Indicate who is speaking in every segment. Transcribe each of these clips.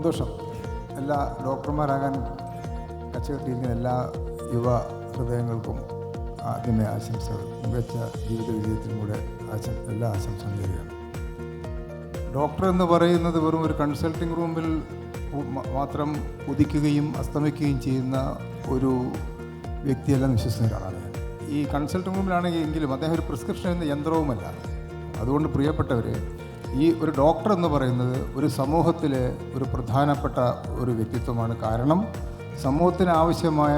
Speaker 1: സന്തോഷം. എല്ലാ ഡോക്ടർമാരാകാൻ കച്ചകെട്ടിയിരിക്കുന്ന എല്ലാ യുവ ഹൃദയങ്ങൾക്കും ആദ്യമേ ആശംസകൾ. മികച്ച ജീവിത വിജയത്തിനും കൂടെ എല്ലാ ആശംസകളും നേരുകയാണ്. ഡോക്ടർ എന്ന് പറയുന്നത് വെറും ഒരു കൺസൾട്ടിംഗ് റൂമിൽ മാത്രം ഉദിക്കുകയും അസ്തമിക്കുകയും ചെയ്യുന്ന ഒരു വ്യക്തിയെല്ലാം വിശ്വസിക്കുന്ന ഒരാളാണ് ഞാൻ. ഈ കൺസൾട്ടിംഗ് റൂമിലാണെങ്കിൽ എങ്കിലും അദ്ദേഹം ഒരു പ്രിസ്ക്രിപ്ഷൻ എന്ന യന്ത്രവുമല്ല. അതുകൊണ്ട് പ്രിയപ്പെട്ടവർ, ഈ ഒരു ഡോക്ടർ എന്ന് പറയുന്നത് ഒരു സമൂഹത്തിലെ ഒരു പ്രധാനപ്പെട്ട ഒരു വ്യക്തിത്വമാണ്. കാരണം സമൂഹത്തിന് ആവശ്യമായ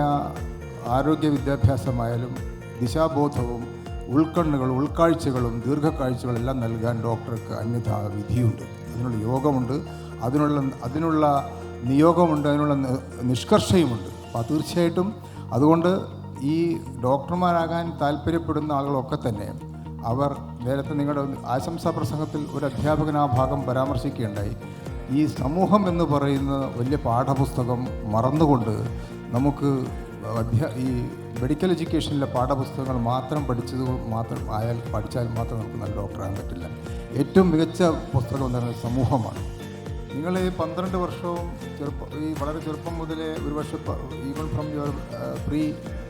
Speaker 1: ആരോഗ്യ വിദ്യാഭ്യാസമായാലും ദിശാബോധവും ഉൾക്കണ്ണുകളും ഉൾക്കാഴ്ചകളും ദീർഘക്കാഴ്ചകളും എല്ലാം നൽകാൻ ഡോക്ടർക്ക് അന്യഥാ വിധിയുണ്ട്. അതിനുള്ള യോഗമുണ്ട്, അതിനുള്ള നിയോഗമുണ്ട്, അതിനുള്ള നിഷ്കർഷയുമുണ്ട്. അപ്പോൾ തീർച്ചയായിട്ടും അതുകൊണ്ട് ഈ ഡോക്ടർമാരാകാൻ താല്പര്യപ്പെടുന്ന ആളുകളൊക്കെ തന്നെ അവർ നേരത്തെ നിങ്ങളുടെ ആശംസാ പ്രസംഗത്തിൽ ഒരു അധ്യാപകൻ ആ ഭാഗം പരാമർശിക്കുകയുണ്ടായി. ഈ സമൂഹം എന്ന് പറയുന്ന വലിയ പാഠപുസ്തകം മറന്നുകൊണ്ട് നമുക്ക് ഈ മെഡിക്കൽ എഡ്യൂക്കേഷനിലെ പാഠപുസ്തകങ്ങൾ മാത്രം പഠിച്ചാൽ മാത്രം നമുക്ക് നല്ല ഡോക്ടറാകാൻ പറ്റില്ല. ഏറ്റവും മികച്ച പുസ്തകം എന്ന് പറയുന്നത് സമൂഹമാണ്. നിങ്ങൾ ഈ 12 വർഷവും ഈ വളരെ ചെറുപ്പം മുതലേ ഒരു വർഷം even from your pre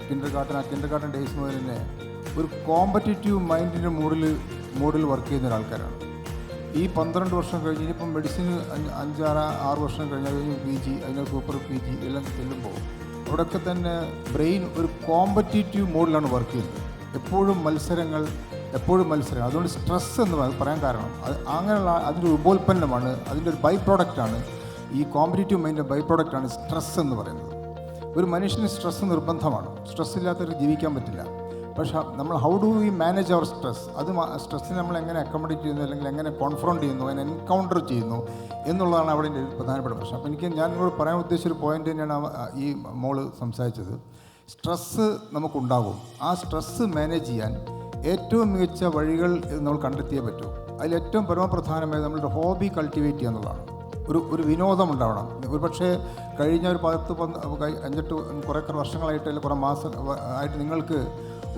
Speaker 1: Kinder Garten days മുതൽ തന്നെ ഒരു കോമ്പറ്റേറ്റീവ് മൈൻഡിൻ്റെ മൂഡിൽ വർക്ക് ചെയ്യുന്ന ഒരാൾക്കാരാണ്. ഈ 12 വർഷം കഴിഞ്ഞ് ഇനിയിപ്പം മെഡിസിന് 5-6 വർഷം കഴിഞ്ഞാൽ PG, അതിന് സൂപ്പർ PG എല്ലാം ചെല്ലുമ്പോൾ അവിടെയൊക്കെ തന്നെ ബ്രെയിൻ ഒരു കോമ്പറ്റേറ്റീവ് മോഡിലാണ് വർക്ക് ചെയ്യുന്നത്. എപ്പോഴും മത്സരങ്ങൾ. അതുകൊണ്ട് സ്ട്രെസ് എന്ന് പറയാൻ കാരണം അങ്ങനെയുള്ള അതിൻ്റെ ഉപോൽപ്പന്നമാണ്, അതിൻ്റെ ഒരു ബൈ പ്രോഡക്റ്റാണ്. ഈ കോമ്പറ്റേറ്റീവ് മൈൻഡിൻ്റെ ബൈ പ്രോഡക്റ്റാണ് സ്ട്രെസ് എന്ന് പറയുന്നത്. ഒരു മനുഷ്യന് സ്ട്രെസ് നിർബന്ധമാണ്. സ്ട്രെസ് ഇല്ലാത്തവർക്ക് ജീവിക്കാൻ പറ്റില്ല. പക്ഷേ നമ്മൾ how do we manage our stress, സ്ട്രെസ്സിനെ നമ്മൾ എങ്ങനെ അക്കോമഡേറ്റ് ചെയ്യുന്നു, അല്ലെങ്കിൽ എങ്ങനെ കോൺഫ്രോണ്ട് ചെയ്യുന്നു, അതിനെ എൻകൗണ്ടർ ചെയ്യുന്നു എന്നുള്ളതാണ് അവിടെ ഒരു പ്രധാനപ്പെട്ട പ്രശ്നം. അപ്പോൾ ഞാൻ നിങ്ങളോട് പറയാൻ ഉദ്ദേശിച്ചൊരു പോയിൻ്റ് തന്നെയാണ് ഈ മോള് സംസാരിച്ചത്. സ്ട്രെസ്സ് നമുക്കുണ്ടാകും. ആ സ്ട്രെസ്സ് മാനേജ് ചെയ്യാൻ ഏറ്റവും മികച്ച വഴികൾ നമ്മൾ കണ്ടെത്തിയേ പറ്റൂ. അതിലേറ്റവും പരമപ്രധാനമായി നമ്മളുടെ ഹോബി കൾട്ടിവേറ്റ് ചെയ്യുക എന്നുള്ളതാണ്. ഒരു വിനോദം ഉണ്ടാവണം. ഒരു പക്ഷേ കഴിഞ്ഞ ഒരു 5-8 കുറേ വർഷങ്ങളായിട്ട് അല്ലെങ്കിൽ കുറേ മാസം ആയിട്ട് നിങ്ങൾക്ക്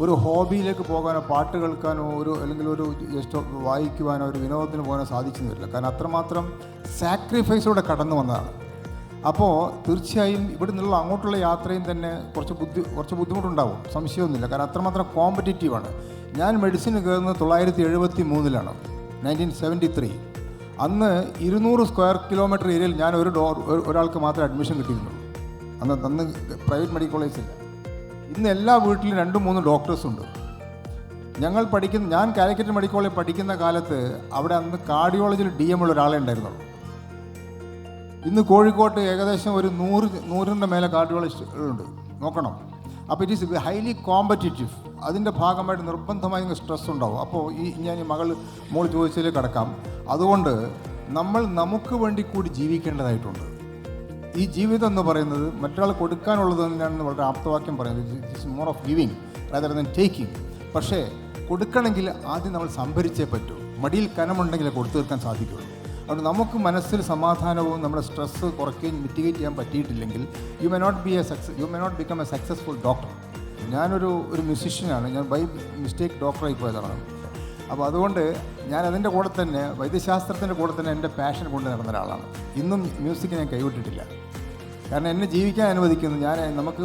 Speaker 1: ഒരു ഹോബിയിലേക്ക് പോകാനോ പാട്ട് കേൾക്കാനോ അല്ലെങ്കിൽ ഒരു ജസ്റ്റ് വായിക്കുവാനോ ഒരു വിനോദത്തിന് പോകാനോ സാധിച്ചെന്ന് വരില്ല. കാരണം അത്രമാത്രം സാക്രിഫൈസോടെ കടന്നു വന്നതാണ്. അപ്പോൾ തീർച്ചയായും ഇവിടെ നിന്നുള്ള അങ്ങോട്ടുള്ള യാത്രയും തന്നെ കുറച്ച് ബുദ്ധിമുട്ടുണ്ടാവും, സംശയമൊന്നുമില്ല. കാരണം അത്രമാത്രം കോമ്പറ്റേറ്റീവാണ്. ഞാൻ മെഡിസിന് കയറുന്നത് 1973 1973. അന്ന് 200 സ്ക്വയർ കിലോമീറ്റർ ഏരിയയിൽ ഞാൻ ഒരാൾക്ക് മാത്രമേ അഡ്മിഷൻ കിട്ടിയിരുന്നുള്ളൂ. അന്ന് പ്രൈവറ്റ് മെഡിക്കൽ കോളേജില്ല. ഇന്ന് എല്ലാ വീട്ടിലും 2-3 ഡോക്ടേഴ്സുണ്ട്. ഞാൻ കാലിക്കറ്റ് മെഡിക്കൽ കോളേജിൽ പഠിക്കുന്ന കാലത്ത് അവിടെ അന്ന് കാർഡിയോളജിയിൽ DM ഉള്ള ഒരാളെ ഉണ്ടായിരുന്നുള്ളൂ. ഇന്ന് കോഴിക്കോട്ട് ഏകദേശം ഒരു 100 മേലെ കാർഡിയോളജിസ്റ്റുകളുണ്ട്. നോക്കണം. അപ്പോൾ ഇറ്റ് ഈസ് ഹൈലി കോമ്പറ്റേറ്റീവ്. അതിൻ്റെ ഭാഗമായിട്ട് നിർബന്ധമായി സ്ട്രെസ് ഉണ്ടാവും. അപ്പോൾ ഞാൻ മോൾ ചോദിച്ചതിലേക്ക് കടക്കാം. അതുകൊണ്ട് നമ്മൾ നമുക്ക് വേണ്ടി കൂടി ജീവിക്കേണ്ടതായിട്ടുണ്ട്. ഈ ജീവിതം എന്ന് പറയുന്നത് മറ്റൊരാൾ കൊടുക്കാനുള്ളത് തന്നെയാണെന്ന് വളരെ ആപ്തവാക്യം പറയുന്നത്. It's more of giving rather than taking. പക്ഷേ കൊടുക്കണമെങ്കിൽ ആദ്യം നമ്മൾ സംഭരിച്ചേ പറ്റൂ. മടിയിൽ കനമുണ്ടെങ്കിലേ കൊടുത്തു തീർക്കാൻ സാധിക്കുള്ളൂ. അതുകൊണ്ട് നമുക്ക് മനസ്സിൽ സമാധാനവും നമ്മുടെ സ്ട്രെസ്സ് കുറയ്ക്കുകയും മിറ്റിഗേറ്റ് ചെയ്യാൻ പറ്റിയിട്ടില്ലെങ്കിൽ you may not become a successful doctor. ഞാനൊരു മ്യൂസിഷ്യനാണ്. ഞാൻ ബൈ മിസ്റ്റേക്ക് ഡോക്ടറായി പോയതാണ്. അപ്പോൾ അതുകൊണ്ട് ഞാൻ അതിൻ്റെ കൂടെ തന്നെ വൈദ്യശാസ്ത്രത്തിൻ്റെ കൂടെ തന്നെ എൻ്റെ പാഷൻ കൊണ്ട് നടന്ന ഒരാളാണ്. ഇന്നും മ്യൂസിക് ഞാൻ കൈവിട്ടിട്ടില്ല. കാരണം എന്നെ ജീവിക്കാൻ അനുവദിക്കുന്നു. നമുക്ക്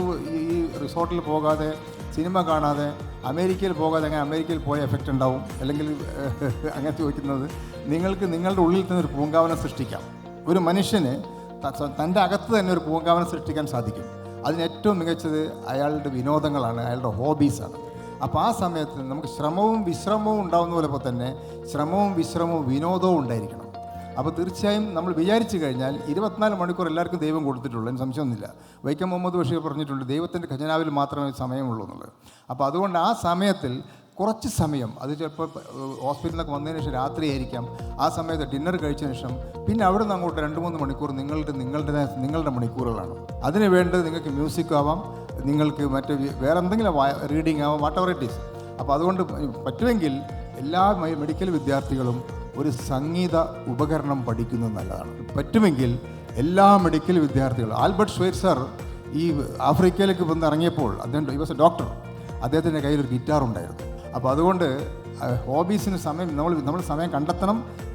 Speaker 1: ഈ റിസോർട്ടിൽ പോകാതെ, സിനിമ കാണാതെ, അമേരിക്കയിൽ പോകാതെ അങ്ങനെ അമേരിക്കയിൽ പോയ എഫക്റ്റ് ഉണ്ടാവും. അല്ലെങ്കിൽ അങ്ങനെ ചോദിക്കുന്നത്, നിങ്ങൾക്ക് നിങ്ങളുടെ ഉള്ളിൽ തന്നെ ഒരു പൂങ്കാവനം സൃഷ്ടിക്കാം. ഒരു മനുഷ്യന് തൻ്റെ അകത്ത് തന്നെ ഒരു പൂങ്കാവനം സൃഷ്ടിക്കാൻ സാധിക്കും. അതിന് ഏറ്റവും മികച്ചത് അയാളുടെ വിനോദങ്ങളാണ്, അയാളുടെ ഹോബീസാണ്. അപ്പോൾ ആ സമയത്ത് നമുക്ക് ശ്രമവും വിശ്രമവും ഉണ്ടാകുന്ന പോലെ തന്നെ ശ്രമവും വിശ്രമവും വിനോദവും ഉണ്ടായിരിക്കണം. അപ്പോൾ തീർച്ചയായും നമ്മൾ വിചാരിച്ചു കഴിഞ്ഞാൽ 24 മണിക്കൂർ എല്ലാവർക്കും ദൈവം കൊടുത്തിട്ടുള്ളൂ, അതിന് സംശയമൊന്നുമില്ല. വൈക്കം മുഹമ്മദ് ബഷീർ പറഞ്ഞിട്ടുണ്ട്, ദൈവത്തിൻ്റെ ഖജനാവിൽ മാത്രമേ സമയമുള്ളൂ എന്നുള്ളത്. അപ്പോൾ അതുകൊണ്ട് ആ സമയത്തിൽ കുറച്ച് സമയം, അത് ചിലപ്പോൾ ഹോസ്പിറ്റലിൽ നിന്നൊക്കെ വന്നതിന് ശേഷം രാത്രിയായിരിക്കാം, ആ സമയത്ത് ഡിന്നർ കഴിച്ചതിന് ശേഷം പിന്നെ അവിടെ നിന്ന് അങ്ങോട്ട് 2-3 മണിക്കൂർ നിങ്ങളുടെ മണിക്കൂറുകളാണ്. അതിന് വേണ്ടത് നിങ്ങൾക്ക് മ്യൂസിക് ആവാം, നിങ്ങൾക്ക് വേറെ എന്തെങ്കിലും റീഡിങ് ആവാം, വാട്ട് എവർ ഇറ്റ് ഈസ്. അപ്പോൾ അതുകൊണ്ട് പറ്റുമെങ്കിൽ എല്ലാ മെഡിക്കൽ വിദ്യാർത്ഥികളും ഒരു സംഗീത ഉപകരണം പഠിക്കുന്നത് നല്ലതാണ്. പറ്റുമെങ്കിൽ എല്ലാ മെഡിക്കൽ വിദ്യാർത്ഥികളും, ആൽബർട്ട് ഷ്വൈറ്റ്സർ ഈ ആഫ്രിക്കയിലേക്ക് വന്ന് ഇറങ്ങിയപ്പോൾ അദ്ദേഹം വാസ് എ ഡോക്ടർ, അദ്ദേഹത്തിൻ്റെ കയ്യിലൊരു ഗിറ്റാർ ഉണ്ടായിരുന്നു. അപ്പോൾ അതുകൊണ്ട് ഹോബീസിന് സമയം നമ്മൾ സമയം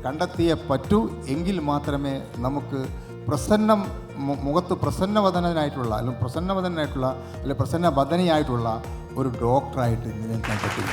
Speaker 1: കണ്ടെത്തിയേ പറ്റൂ. എങ്കിൽ മാത്രമേ നമുക്ക് പ്രസന്നം മുഖത്ത് പ്രസന്നവദനായിട്ടുള്ള അല്ലെങ്കിൽ പ്രസന്നവദനായിട്ടുള്ള അല്ലെങ്കിൽ പ്രസന്നവദനിയായിട്ടുള്ള ഒരു ഡോക്ടറായിട്ട് ഞാൻ പറ്റില്ല.